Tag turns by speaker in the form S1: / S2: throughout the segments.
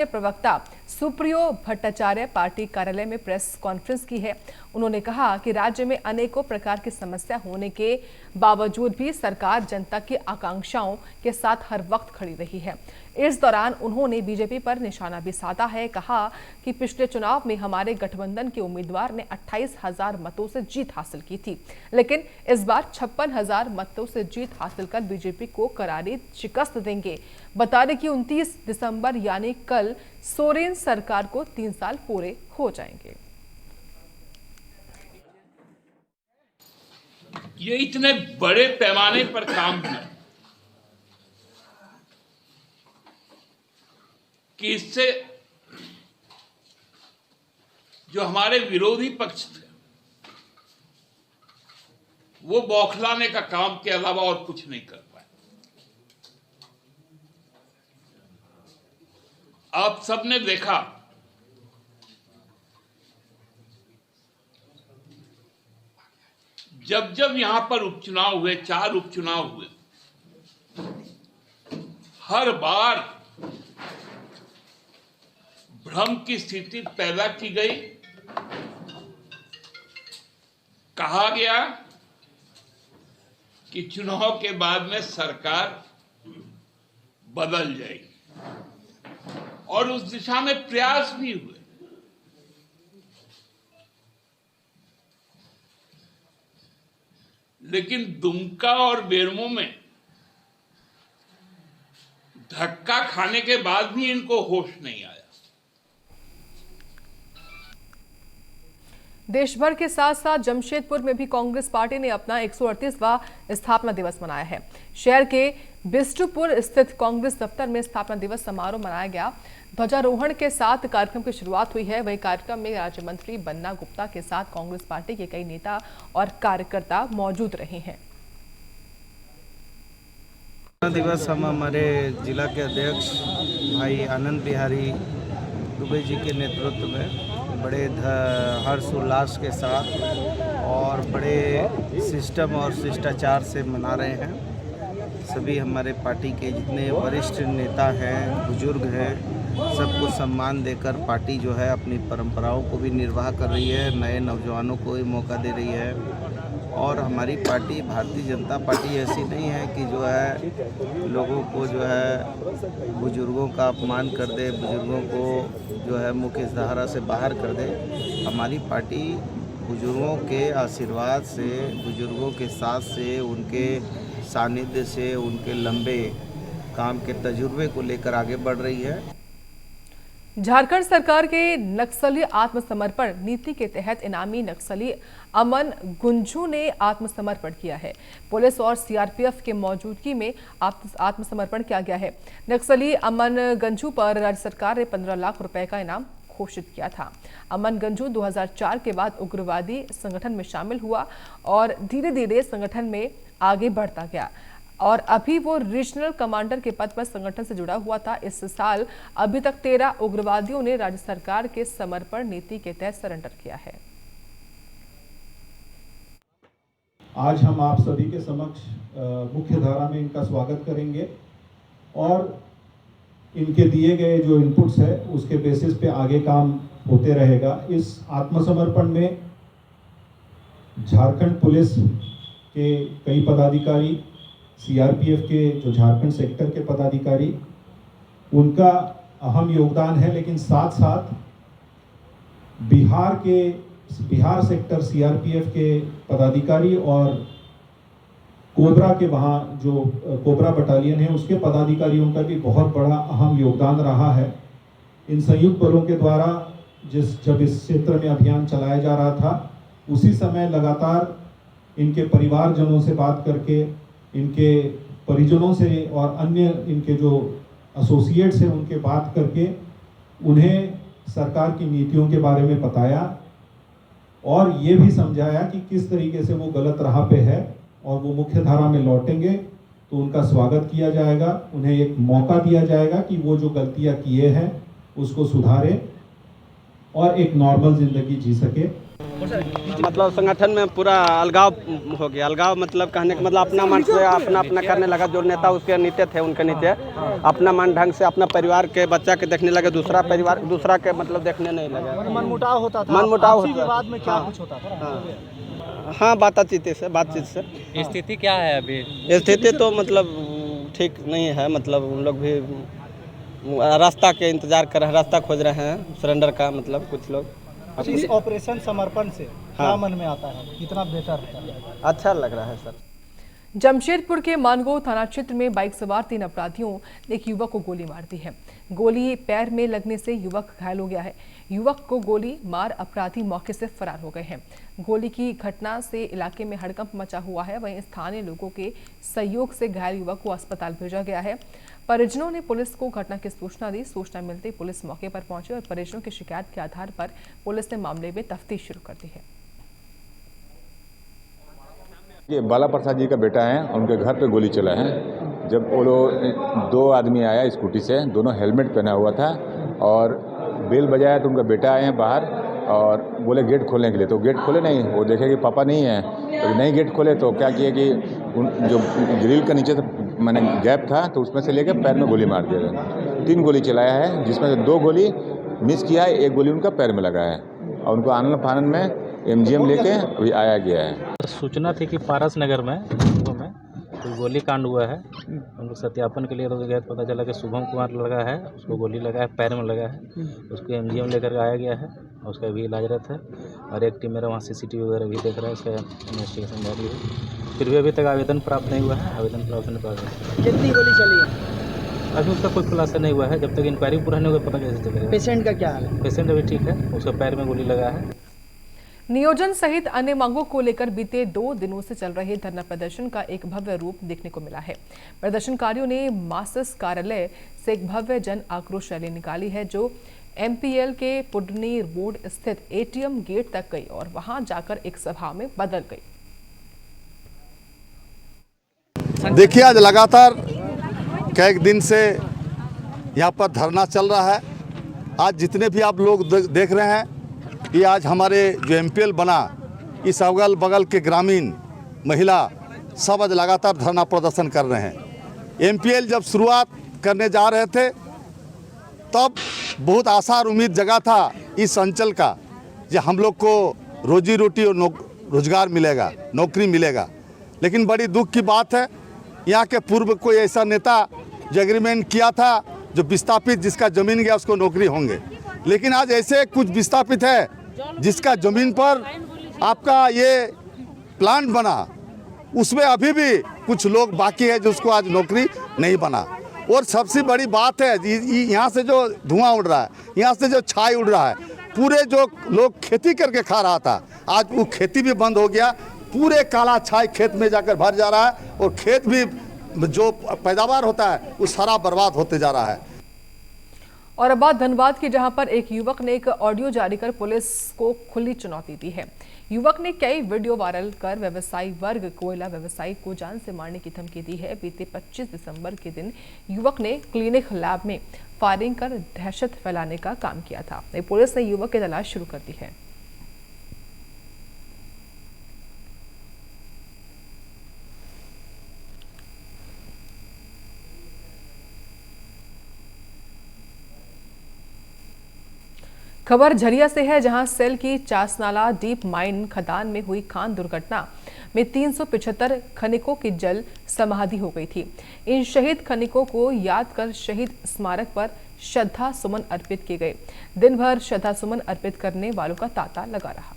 S1: प्रवक्ता सुप्रियो भट्टाचार्य पार्टी कार्यालय में प्रेस कॉन्फ्रेंस की है। उन्होंने कहा कि राज्य में अनेकों प्रकार की समस्या होने के बावजूद भी सरकार जनता की आकांक्षाओं के साथ हर वक्त खड़ी रही है। इस दौरान उन्होंने बीजेपी पर निशाना भी साधा है। कहा कि पिछले चुनाव में हमारे गठबंधन के उम्मीदवार ने 28,000 मतों से जीत हासिल की थी, लेकिन इस बार 56,000 मतों से जीत हासिल कर बीजेपी को करारी शिकस्त देंगे। बता दें कि 29 दिसंबर यानी कल सोरेन सरकार को 3 साल पूरे हो जाएंगे।
S2: ये इतने बड़े पैमाने पर काम है कि इससे जो हमारे विरोधी पक्ष थे वो बौखलाने का काम के अलावा और कुछ नहीं कर पाए। आप सबने देखा जब जब यहां पर उपचुनाव हुए, 4 उपचुनाव हुए, हर बार भ्रम की स्थिति पैदा की गई। कहा गया कि चुनाव के बाद में सरकार बदल जाएगी और उस दिशा में प्रयास भी हुए। लेकिन दुमका और बेरमो में धक्का खाने के बाद भी इनको होश नहीं आया।
S1: देश भर के साथ साथ जमशेदपुर में भी कांग्रेस पार्टी ने अपना 138वां स्थापना दिवस मनाया है। शहर के बिष्टुपुर स्थित कांग्रेस दफ्तर में स्थापना दिवस समारोह मनाया गया। ध्वजारोहण के साथ कार्यक्रम की शुरुआत हुई है। वही कार्यक्रम में राज्य मंत्री बन्ना गुप्ता के साथ कांग्रेस पार्टी के कई नेता और कार्यकर्ता मौजूद रहे हैं।
S3: दिवस हम हमारे जिला के अध्यक्ष भाई आनंद बिहारी दुबे जी के नेतृत्व में बड़े हर्ष उल्लास के साथ और बड़े सिस्टम और शिष्टाचार से मना रहे हैं। सभी हमारे पार्टी के जितने वरिष्ठ नेता हैं, बुजुर्ग हैं, सबको सम्मान देकर पार्टी जो है अपनी परंपराओं को भी निर्वाह कर रही है, नए नौजवानों को भी मौका दे रही है। और हमारी पार्टी भारतीय जनता पार्टी ऐसी नहीं है कि जो है लोगों को जो है बुजुर्गों का अपमान कर दे, बुजुर्गों को जो है मुख्य धारा से बाहर कर दे। हमारी पार्टी बुजुर्गों के आशीर्वाद से, बुजुर्गों के साथ से, उनके सानिध्य से, उनके लंबे काम के तजुर्बे को लेकर आगे बढ़ रही है।
S1: झारखंड सरकार के नक्सली आत्मसमर्पण नीति के तहत इनामी नक्सली अमन गुंजू ने आत्मसमर्पण किया है। पुलिस और सीआरपीएफ के मौजूदगी में आत्मसमर्पण किया गया है। नक्सली अमन गंजू पर राज्य सरकार ने 15 लाख रुपए का इनाम घोषित किया था। अमन गंजू 2004 के बाद उग्रवादी संगठन में शामिल हुआ और धीरे धीरे संगठन में आगे बढ़ता गया और अभी वो रीजनल कमांडर के पद पर संगठन से जुड़ा हुआ था। इस साल अभी तक 13 उग्रवादियों ने राज्य सरकार के समर्पण नीति के तहत सरेंडर किया है।
S4: आज हम आप सभी के समक्ष मुख्य धारा में इनका स्वागत करेंगे और इनके दिए गए जो इनपुट्स है उसके बेसिस पे आगे काम होते रहेगा। इस आत्मसमर्पण में झारखंड पुलिस के कई पदाधिकारी, सीआरपीएफ के जो झारखंड सेक्टर के पदाधिकारी, उनका अहम योगदान है। लेकिन साथ साथ बिहार सेक्टर सीआरपीएफ के पदाधिकारी और कोबरा के वहाँ जो कोबरा बटालियन है उसके पदाधिकारियों का भी बहुत बड़ा अहम योगदान रहा है। इन संयुक्त बलों के द्वारा जब इस क्षेत्र में अभियान चलाया जा रहा था, उसी समय लगातार इनके परिवारजनों से बात करके, इनके परिजनों से और अन्य इनके जो एसोसिएट्स हैं उनके बात करके उन्हें सरकार की नीतियों के बारे में बताया और ये भी समझाया कि किस तरीके से वो गलत राह पे है और वो मुख्य धारा में लौटेंगे तो उनका स्वागत किया जाएगा। उन्हें एक मौका दिया जाएगा कि वो जो गलतियां किए हैं उसको सुधारें और एक नॉर्मल जिंदगी जी सके।
S3: मतलब संगठन में पूरा अलगाव हो गया। अलगाव मतलब कहने का मतलब अपना मन से अपना अपना करने लगा। जो नेता उसके नीचे थे उनके नीचे अपना मन ढंग से अपना परिवार के बच्चा के देखने लगे, दूसरा परिवार दूसरा के मतलब देखने नहीं लगे।
S5: मनमुटाव होता था,
S3: मनमुटाव
S5: आपसी विवाद में क्या कुछ होता था?
S3: हाँ, बातचीत से।
S6: स्थिति क्या है अभी?
S3: स्थिति तो मतलब ठीक नहीं है। मतलब उन लोग भी रास्ता के इंतजार कर रहे हैं, रास्ता खोज रहे हैं सरेंडर का। मतलब कुछ लोग
S5: इस ऑपरेशन समर्पण से क्या मन में आता है, कितना बेहतर होता है?
S3: अच्छा लग रहा है सर।
S1: जमशेदपुर के मानगो थाना क्षेत्र में बाइक सवार 3 अपराधियों ने एक युवक को गोली मार दी है। गोली पैर में लगने से युवक घायल हो गया है। युवक को गोली मार अपराधी मौके से फरार हो गए हैं। गोली की घटना से इलाके में हड़कंप मचा हुआ है। वहीं स्थानीय लोगों के सहयोग से घायल युवक को अस्पताल भेजा गया है। परिजनों ने पुलिस को घटना की सूचना दी। सूचना मिलते ही पुलिस मौके पर पहुंची और परिजनों की शिकायत के आधार पर पुलिस ने मामले में तफ्तीश शुरू कर दी है।
S7: ये बाला प्रसाद जी का बेटा है, उनके घर पे गोली चला है। जब वो लोग 2 आदमी आया स्कूटी से, दोनों हेलमेट पहना हुआ था और बेल बजाया तो उनका बेटा आए हैं बाहर और बोले गेट खोलने के लिए। तो गेट खोले नहीं, वो देखे कि पापा नहीं है तो नहीं गेट खोले। तो क्या किए कि जो ग्रिल का नीचे से मैंने गैप था तो उसमें से लेकर पैर में गोली मार दिया। 3 गोली चलाया है, जिसमें से 2 गोली मिस किया है, 1 गोली उनका पैर में लगा है और उनको आनंद फानन में MGM लेके अभी आया गया है।
S6: सूचना थी कि पारस नगर में कोई गोली कांड हुआ है। उनको सत्यापन के लिए तो गए, पता चला कि शुभम कुमार लगा है, उसको गोली लगा है, पैर में लगा है। उसको MGM लेकर आया गया है और उसका भी इलाजरत है। और एक टीम मेरा वहाँ CCTV वगैरह भी देख रहा है, उसका इन्वेस्टिगेशन जारी है। फिर भी अभी तक आवेदन प्राप्त नहीं हुआ है। आवेदन प्राप्त नहीं हुआ है।
S5: कितनी गोली चली है?
S6: अभी उसका कोई खुलासा नहीं हुआ है। जब तक इंक्वायरी पूरा नहीं होगा पता कैसे चलेगा।
S5: पेशेंट का क्या हाल है?
S6: पेशेंट अभी ठीक है, उसका पैर में गोली लगा है।
S1: नियोजन सहित अन्य मांगों को लेकर बीते 2 दिनों से चल रहे धरना प्रदर्शन का एक भव्य रूप देखने को मिला है। प्रदर्शनकारियों ने मासस कार्यालय से एक भव्य जन आक्रोश रैली निकाली है, जो MPL के पुडनी रोड स्थित ATM गेट तक गई और वहां जाकर एक सभा में बदल गई।
S8: देखिए, आज लगातार कई दिन से यहाँ पर धरना चल रहा है। आज जितने भी आप लोग देख रहे हैं, ये आज हमारे जो MPL बना, इस अगल बगल के ग्रामीण महिला सब आज लगातार धरना प्रदर्शन कर रहे हैं। MPL जब शुरुआत करने जा रहे थे तब बहुत आशा और उम्मीद जगा था इस अंचल का, जो हम लोग को रोजी रोटी और रोजगार मिलेगा, नौकरी मिलेगा। लेकिन बड़ी दुख की बात है, यहाँ के पूर्व कोई ऐसा नेता जो एग्रीमेंट किया था, जो विस्थापित जिसका ज़मीन गया उसको नौकरी होंगे। लेकिन आज ऐसे कुछ विस्थापित है जिसका ज़मीन पर आपका ये प्लांट बना, उसमें अभी भी कुछ लोग बाकी है जो उसको आज नौकरी नहीं बना। और सबसे बड़ी बात है, यहाँ से जो धुआं उड़ रहा है, यहाँ से जो छाई उड़ रहा है, पूरे जो लोग खेती करके खा रहा था, आज वो खेती भी बंद हो गया। पूरे काला छाई खेत में जाकर भर जा रहा है और खेत भी जो पैदावार होता है वो सारा बर्बाद होते जा रहा है।
S1: और अब बात धनबाद की, जहां पर एक युवक ने एक ऑडियो जारी कर पुलिस को खुली चुनौती दी है। युवक ने कई वीडियो वायरल कर व्यवसायी वर्ग कोयला व्यवसायी को जान से मारने की धमकी दी है। बीते 25 दिसंबर के दिन युवक ने क्लिनिक लैब में फायरिंग कर दहशत फैलाने का काम किया था। पुलिस ने युवक की तलाश शुरू कर दी है। खबर झरिया से है, जहां सेल की चासनाला डीप माइन खदान में हुई खान दुर्घटना में 375 खनिकों की जल समाधि हो गई थी। इन शहीद खनिकों को याद कर शहीद स्मारक पर श्रद्धा सुमन अर्पित किए गए। दिन भर श्रद्धा सुमन अर्पित करने वालों का तांता लगा रहा।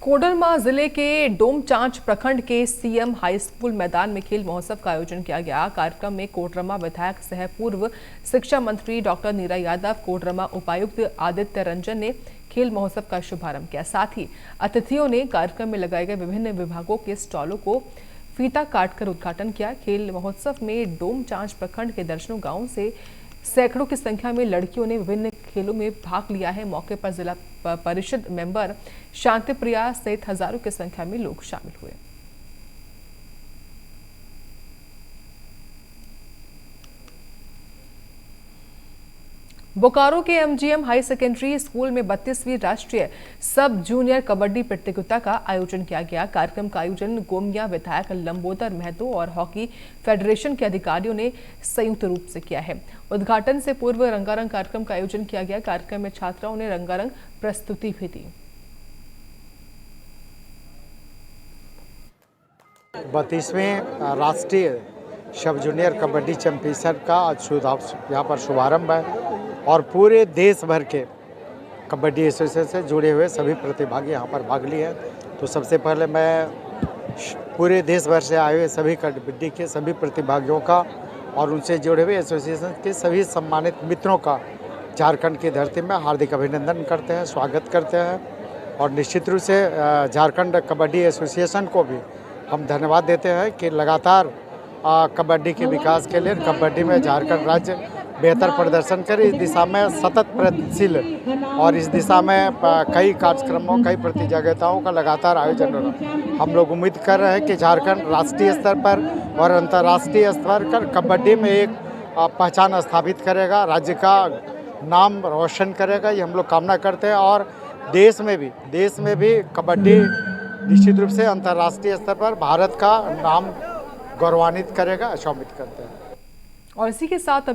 S1: कोडरमा जिले के डोमचांच प्रखंड के CM हाई स्कूल मैदान में खेल महोत्सव का आयोजन किया गया। कार्यक्रम में कोडरमा विधायक सह पूर्व शिक्षा मंत्री डॉक्टर नीरा यादव, कोडरमा उपायुक्त आदित्य रंजन ने खेल महोत्सव का शुभारंभ किया। साथ ही अतिथियों ने कार्यक्रम में लगाए गए विभिन्न विभागों के स्टॉलों को फीता काटकर उद्घाटन किया। खेल महोत्सव में डोमचांच प्रखंड के दर्जनों गांवों से सैकड़ों की संख्या में लड़कियों ने विभिन्न खेलों में भाग लिया है। मौके पर जिला परिषद मेंबर शांति प्रिया सहित हजारों की संख्या में लोग शामिल हुए। बोकारो के एमजीएम हाई सेकेंडरी स्कूल में 32वीं राष्ट्रीय सब जूनियर कबड्डी प्रतियोगिता का आयोजन किया गया। कार्यक्रम का आयोजन गोमिया विधायक लंबोदर महतो और हॉकी फेडरेशन के अधिकारियों ने संयुक्त रूप से किया है। उद्घाटन से पूर्व रंगारंग कार्यक्रम का आयोजन किया गया। कार्यक्रम में छात्राओं ने रंगारंग प्रस्तुति भी दी।
S9: 32वें राष्ट्रीय सब जूनियर कबड्डी चैंपियनशिप का आज यहाँ पर शुभारंभ है और पूरे देश भर के कबड्डी एसोसिएशन से जुड़े हुए सभी प्रतिभागी यहाँ पर भाग लिए हैं। तो सबसे पहले मैं पूरे देश भर से आए हुए सभी कबड्डी के सभी प्रतिभागियों का और उनसे जुड़े हुए एसोसिएशन के सभी सम्मानित मित्रों का झारखंड की धरती में हार्दिक अभिनंदन करते हैं, स्वागत करते हैं। और निश्चित रूप से झारखंड कबड्डी एसोसिएशन को भी हम धन्यवाद देते हैं कि लगातार कबड्डी के विकास के लिए कबड्डी में झारखंड राज्य बेहतर प्रदर्शन करे, इस दिशा में सतत प्रयत्नशील और इस दिशा में कई कार्यक्रमों कई प्रतियोगिताओं का लगातार आयोजन हो रहा है। हम लोग उम्मीद कर रहे हैं कि झारखंड राष्ट्रीय स्तर पर और अंतर्राष्ट्रीय स्तर पर कबड्डी में एक पहचान स्थापित करेगा, राज्य का नाम रोशन करेगा, ये हम लोग कामना करते हैं। और देश में भी कबड्डी निश्चित रूप से अंतर्राष्ट्रीय स्तर पर भारत का नाम गौरवान्वित करेगा, ऐसा उम्मीद करते हैं।
S1: और इसी के साथ